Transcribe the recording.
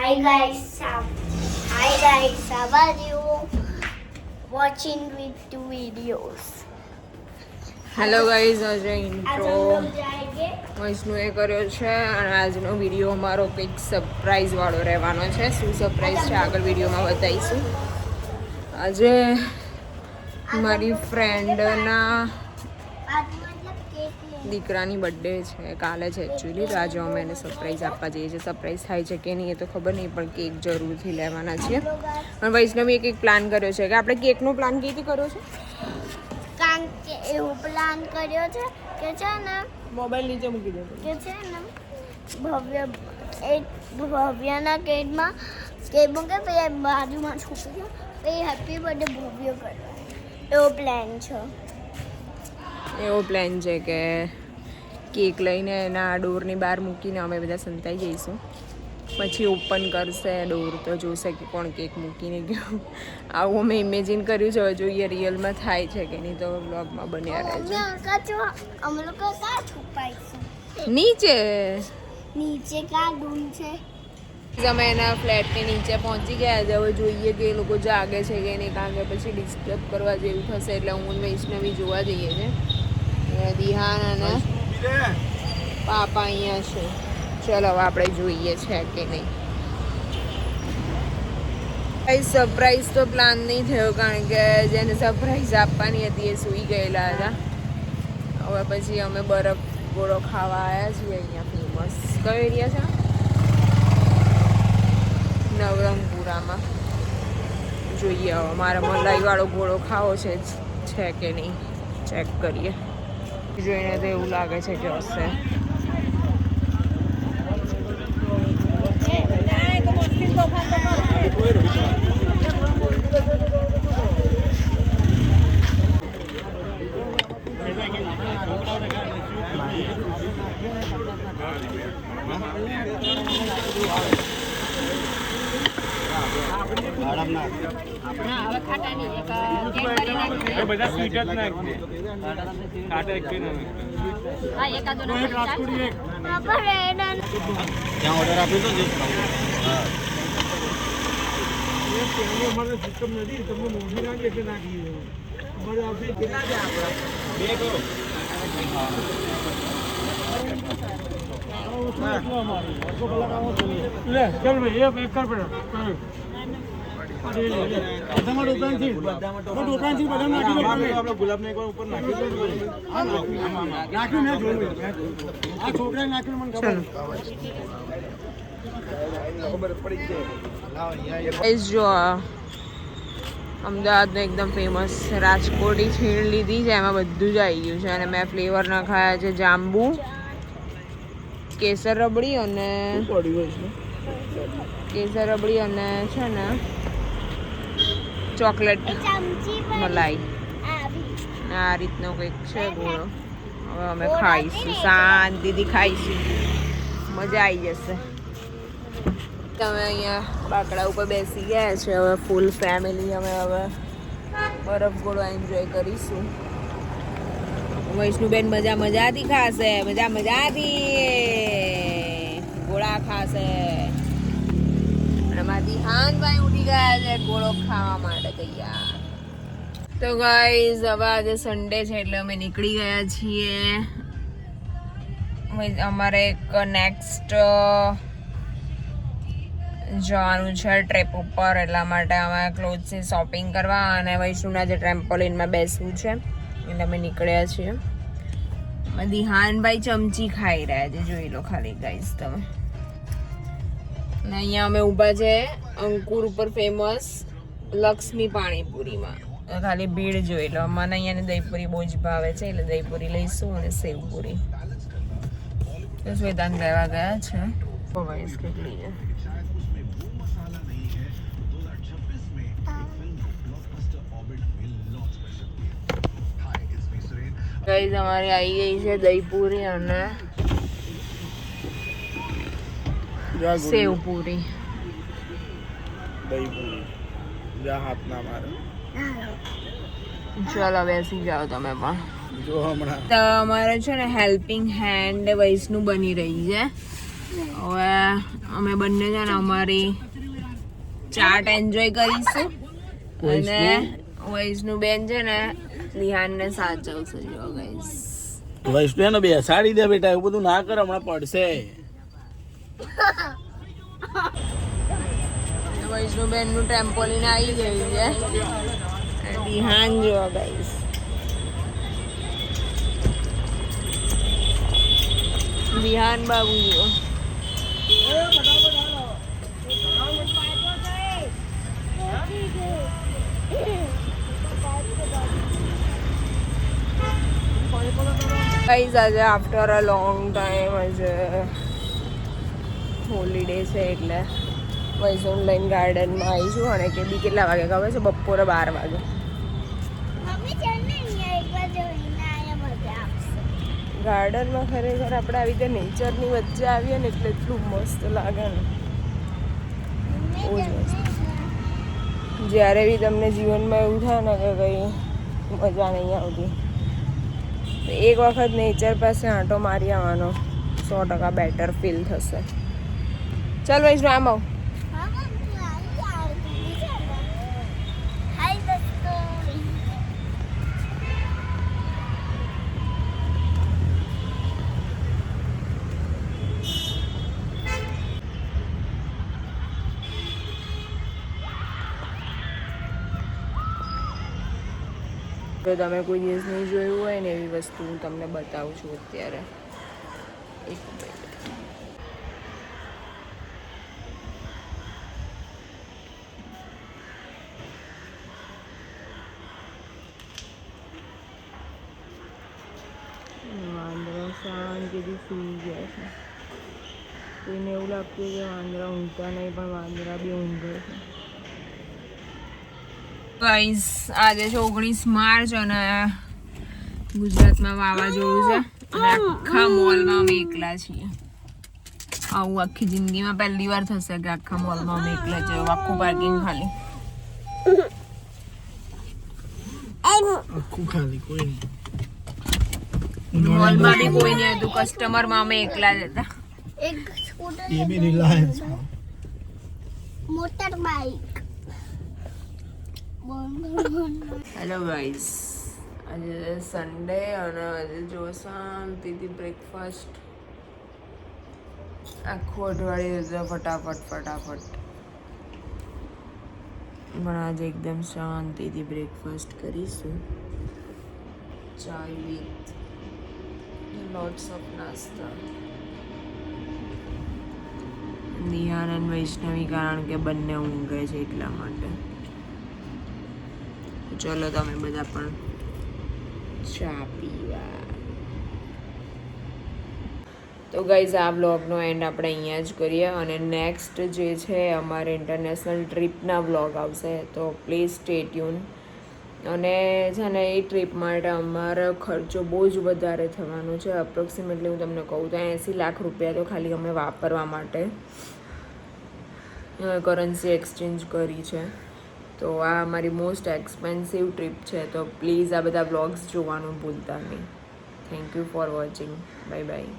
Hi guys, how are you? Watching with two videos. Hello guys, આજે आज intro हम लोग जाएंगे વૈષ્ણુએ કર્યો છે અને આજનો વિડીયો અમારો કંઈક સરપ્રાઈઝ વાળો રહેવાનો છે. શું સરપ્રાઈઝ છે આગળ વિડીયોમાં બતાવીશું. આજે મારી ફ્રેન્ડના आज मतलब केक लेंगे. દીકરાની બર્થડે છે, કાલે છે એકચ્યુઅલી. તો આજે અમે એને સરપ્રાઈઝ આપવા જઈએ છીએ. સરપ્રાઈઝ થાય છે કે નહીં એ તો ખબર નહીં, પણ કેક જરૂરથી લેવાના છીએ. અને વૈષ્ણવીએ કંઈક પ્લાન કર્યો છે કે આપણે કેકનો પ્લાન કેવી રીતે કર્યો છે? કારણ કે એવું પ્લાન કર્યો છે કે છે ને મોબાઈલ નીચે મૂકી દો. કે છે ને ભવ્યના કેકમાં કેક મૂકે પછી બાજુમાં છોકરી પછી હેપી બર્થડે ભવ્ય કરવાનો એવો પ્લાન છે. એવો પ્લાન છે કે કેક લઈને એના ડોરની બહાર મૂકીને અમે બધા સંતાઈ જઈશું. પછી ઓપન કરશે ડોર તો જોશે કે કોણ કેક મૂકીને ગયું. આવું અમે ઇમેજિન કર્યું છે. હવે જોઈએ રિયલમાં થાય છે કે નહીં, તો વ્લોગમાં બન્યા રહેજો. અમે લોકો ક્યાં છુપાઈશું? નીચે નીચે ક્યાં રૂમ છે? અમે એના ફ્લેટની નીચે પહોંચી ગયા છે. હવે જોઈએ કે એ લોકો જાગે છે કે નહીં, કારણ કે પછી ડિસ્ટર્બ કરવા જેવું થશે. એટલે હું વૈષ્ણવી જોવા જઈએ છે. દિહાન અને પાપા અહીંયા છે. ચલો હવે આપણે જોઈએ છે કે નહીં. કઈ સરપ્રાઈઝ તો પ્લાન નહીં થયો, કારણ કે જેને સરપ્રાઈઝ આપવાની હતી એ સૂઈ ગયેલા હતા. હવે પછી અમે બરફ ગોળો ખાવા આવ્યા છીએ. અહીંયા ફેમસ કયો એરિયા છે? નવરંગપુરામાં. જોઈએ હવે મારે મલાઈવાળો ગોળો ખાવો છે કે નહીં, ચેક કરીએ. જોઈને તો એવું લાગે છે કે હશે. બધા સ્વીટ જ નાખજે. કાઢે એક કે નહીં. ત્યાં ઓર્ડર આપ્યો તો અમારે સિસ્ટમ નથી. તમને મોંઘી નાખી એટલે નાખી અમારે આવશે કેટલા છે આપણે? બે કરો. લે ચાલ ભાઈ એક કર પડે. જો અમદાવાદનું એકદમ ફેમસ રાજકોટી છીણ લીધી છે. એમાં બધું જ આવી ગયું છે. અને મેં ફ્લેવર નખાયા છે જાંબુ, કેસર રબડી અને છે ને ચોકલેટ મલાઈ. આ રીતનો કંઈક છે ગોળો. હવે અમે ખાઈશું, શાંતિથી ખાઈશું, મજા આવી જશે. તમે અહીંયા બાકડા ઉપર બેસી ગયા છે. હવે ફૂલ ફેમિલી અમે હવે બરફ ગોળો એન્જોય કરીશું. વૈષ્ણુબેન મજાથી ખાશે, મજાથી ગોળા ખાશે. અને મારી હાનભાઈ ઉઠી ગયા છે ગોળો ખાવા માટે તૈયાર. તો ગાઈઝ હવે આજે સન્ડે છે એટલે અમે નીકળી ગયા છીએ. અમારે એક નેક્સ્ટ જવાનું છે ટ્રીપ ઉપર, એટલા માટે અમે ક્લોથ્સની શોપિંગ કરવા અને વૈષ્ણુના જે ટ્રેમ્પોલિનમાં બેસવું છે એટલે અમે નીકળ્યા છીએ. દિહાનભાઈ ચમચી ખાઈ રહ્યા છે, જોઈ લો ખાલી ગાઈઝ તમે. અને અહીંયા અમે ઊભા છે અંકુર ઉપર ફેમસ લક્ષ્મી પાણીપુરીમાં. ખાલી ભીડ જોઈ લો. મને અહીંયાની દહીપુરી બહુ જ ભાવે છે એટલે દહીપુરી લઈશું અને સેવપુરી. તો વેદાંત લેવા ગયા છે. કેટલી છે? ગાઈઝ અમારી આવી ગઈ છે દહીપુરી અને સેવપુરી. ચાલો બેસી જાઓ તમે પણ. તો અમારે છે ને હેલ્પિંગ હેન્ડ વૈષ્ણુ બની રહી છે. હવે અમે બંને છે ને અમારી ચાટ એન્જોય કરીશું અને વૈષ્ણુ બેન છે ને નિહાનને સાચવશે. જો ગાઈસ વૈષ્ણુ બેસાડી દે બેટા, એવું બધું ના કર, હમણાં પડશે. વૈષ્ણુ બેન નું ટેમ્પોલિન આવી ગયું છે. નિહાન જો ગાઈસ વિહાન બાબુ જો ગાઈસ આજે આફ્ટર અ લોંગ ટાઈમ આજે હોલીડે છે એટલે વૈષ્ણુ લઈને ગાર્ડનમાં આવીશું. અને કે બી કેટલા વાગે ખબર છે? બપોરે 12 વાગે. ગાર્ડનમાં ખરેખર આપણે આવી રીતે નેચરની વચ્ચે આવીએ ને એટલે એટલું મસ્ત લાગે ને, બહુ જ મસ્ત. જ્યારે બી તમને જીવનમાં એવું થાય ને કે કંઈ મજા નહીં આવતી, તો એક વખત નેચર પાસે આંટો મારી આવવાનો 100% બેટર ફીલ થશે. ચાલ વૈષ્ણુ આમ આવ. જો તમે કોઈ દિવસ નહીં જોયું હોય ને એવી વસ્તુ હું તમને બતાવું છું અત્યારે. એક મિનિટ. વાંદરા શાંતિથી સૂઈ ગયા છે. કોઈને એવું લાગતું કે વાંદરા ઊંઘતા નહીં, પણ વાંદરા બી ઊંઘે છે. ગાઈસ આજે છે 19 માર્ચ અને ગુજરાતમાં વાવાઝોડું છે અને આખા મોલમાં અમે એકલા છીએ. આવું આખી જિંદગીમાં પહેલી વાર થશે કે આખા મોલમાં અમે એકલા છીએ. આખું પાર્કિંગ ખાલી, આખું ખાલી, કોઈ નહીં. મોલમાં બી કોઈ નહીં હતું. કસ્ટમરમાં અમે એકલા જ હતા. એક સ્કૂટર એ બી Reliance motor bike. Hello guys, આજે સન્ડે અને આજે જો શાંતિથી બ્રેકફાસ્ટ આખું અઠવાડિયું ફટાફટ પણ આજે એકદમ શાંતિથી બ્રેકફાસ્ટ કરીશું. ચાય વિથ લોટ્સ ઓફ નાસ્તા. નિહાન અને વૈષ્ણવી કારણ કે બંને ઊંઘે છે એટલા માટે. ચલો તમે બધા પણ ચા પીવા. તો ગાઈઝ આ વ્લોગનો એન્ડ આપણે અહીંયા જ કરીએ અને નેક્સ્ટ જે છે અમારે ઇન્ટરનેશનલ ટ્રીપના વ્લોગ આવશે, તો પ્લીઝ સ્ટે ટ્યુન. અને છે ને એ ટ્રીપ માટે અમારો ખર્ચો બહુ જ વધારે થવાનો છે. અપ્રોક્સિમેટલી હું તમને કહું તો 80 લાખ રૂપિયા તો ખાલી અમે વાપરવા માટે કરન્સી એક્સચેન્જ કરી છે. તો આ અમારી મોસ્ટ એક્સપેન્સિવ ટ્રીપ છે. તો પ્લીઝ આ બધા વ્લોગ્સ જોવાનું ભૂલતા નહીં. Thank you for watching. Bye bye.